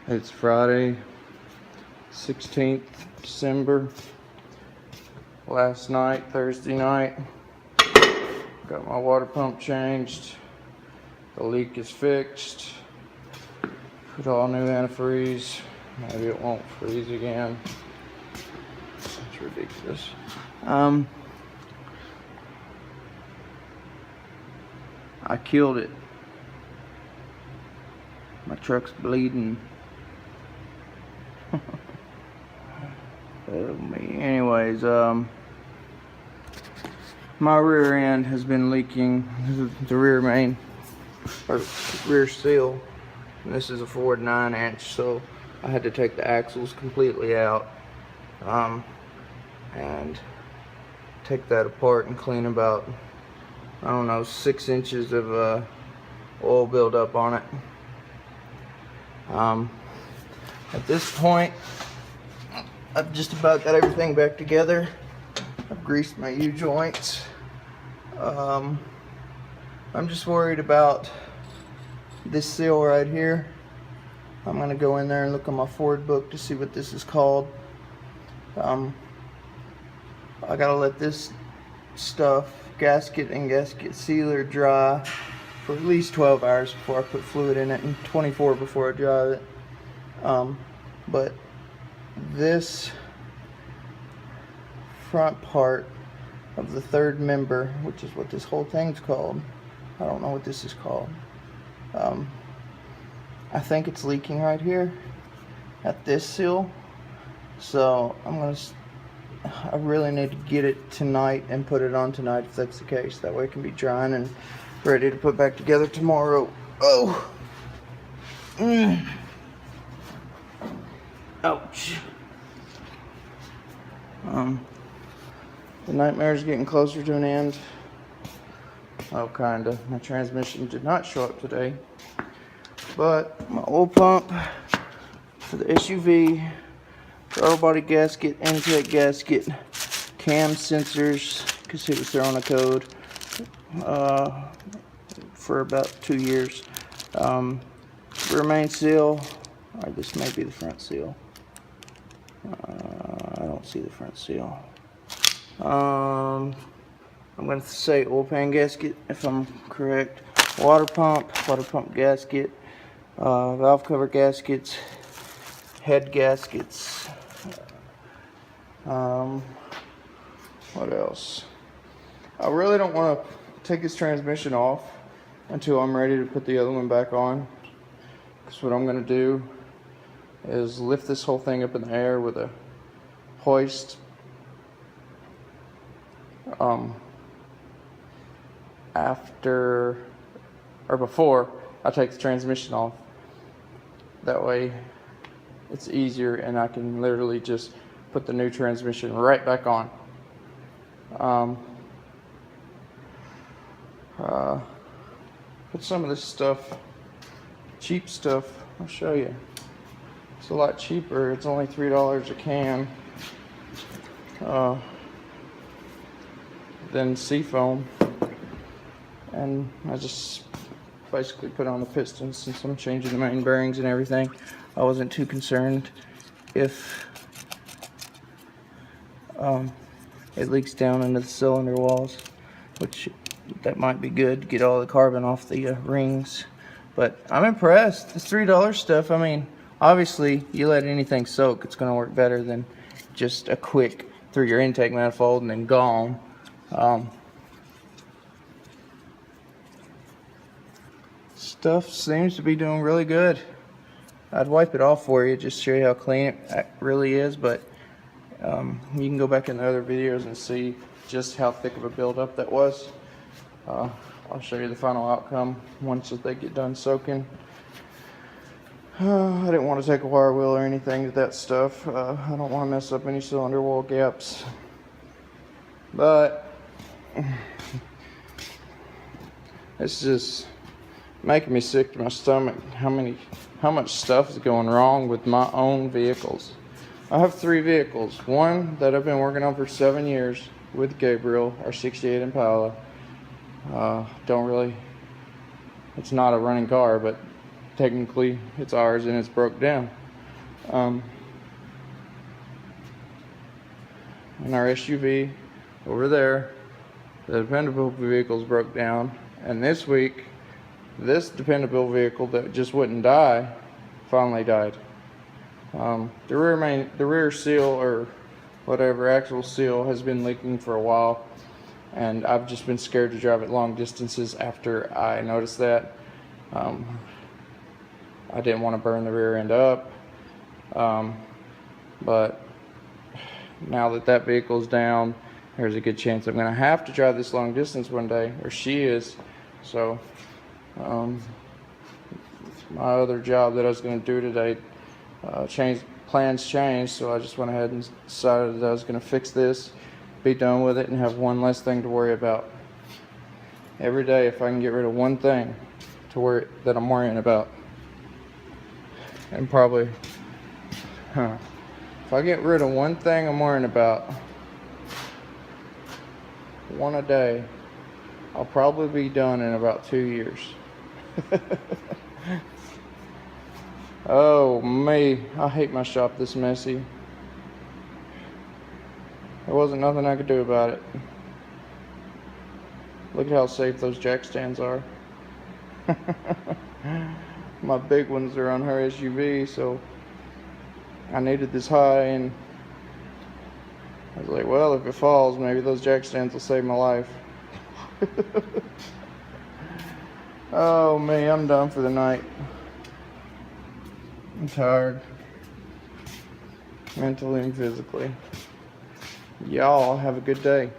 It's Friday, 16th December. Last night, Thursday night, got my water pump changed. The leak is fixed. Put all new antifreeze. Maybe it won't freeze again. It's ridiculous. I killed it. My truck's bleeding. Anyways, my rear end has been leaking. This is the rear main or rear seal, and this is a Ford 9-inch, so I had to take the axles completely out and take that apart and clean about, I don't know, 6 inches of oil buildup on it. At this point, I've just about got everything back together. I've greased my U-joints. I'm just worried about this seal right here. I'm gonna go in there and look on my Ford book to see what this is called. I gotta let this stuff, gasket and gasket sealer, dry for at least 12 hours before I put fluid in it, and 24 before I drive it. But this front part of the third member, which is what this whole thing's called, I don't know what this is called, I think it's leaking right here at this seal. So I really need to get it tonight and put it on tonight if that's the case. That way it can be drying and ready to put back together tomorrow. Oh. Ouch. The nightmare's getting closer to an end. Oh, kinda. My transmission did not show up today, but my oil pump for the SUV, throttle body gasket, intake gasket, cam sensors, because it was throwing a code for about 2 years. Rear main seal, or this may be the front seal. I don't see the front seal. I'm going to say oil pan gasket if I'm correct. Water pump gasket, valve cover gaskets, head gaskets. What else? I really don't want to take this transmission off until I'm ready to put the other one back on. Because what I'm going to do is lift this whole thing up in the air with a hoist. After or before I take the transmission off. That way it's easier and I can literally just put the new transmission right back on. Put some of this stuff, cheap stuff, I'll show you. It's a lot cheaper. It's only $3 a can than Seafoam. And I just basically put on the pistons since I'm changing the main bearings and everything. I wasn't too concerned if it leaks down into the cylinder walls, which that might be good to get all the carbon off the rings. But I'm impressed. This $3 stuff, I mean, obviously you let anything soak, it's going to work better than just a quick through your intake manifold and then gone. Stuff seems to be doing really good. I'd wipe it off for you just to show you how clean it really is, but you can go back in the other videos and see just how thick of a buildup that was. I'll show you the final outcome once they get done soaking. I didn't want to take a wire wheel or anything to that stuff. I don't want to mess up any cylinder wall gaps, but it's just making me sick to my stomach how much stuff is going wrong with my own vehicles. I have 3 vehicles. One that I've been working on for 7 years with Gabriel, our 68 Impala. It's not a running car, but technically it's ours and it's broke down. And our SUV over there, the dependable vehicles broke down, and this week this dependable vehicle that just wouldn't die finally died. The rear seal, or whatever actual seal, has been leaking for a while, and I've just been scared to drive it long distances after I noticed that. I didn't want to burn the rear end up, but now that that vehicle's down, there's a good chance I'm going to have to drive this long distance one day, or she is. So my other job that I was going to do today, plans changed, so I just went ahead and decided that I was going to fix this, be done with it, and have one less thing to worry about. Every day, if I can get rid of one thing that I'm worrying about, and probably, if I get rid of one thing I'm worrying about, one a day, I'll probably be done in about 2 years. Oh me, I hate my shop this messy. There wasn't nothing I could do about it. Look at how safe those jack stands are. My big ones are on her SUV, so I needed this high, and I was like, well, if it falls, maybe those jack stands will save my life. Oh me, I'm done for the night. I'm tired, mentally and physically. Y'all have a good day.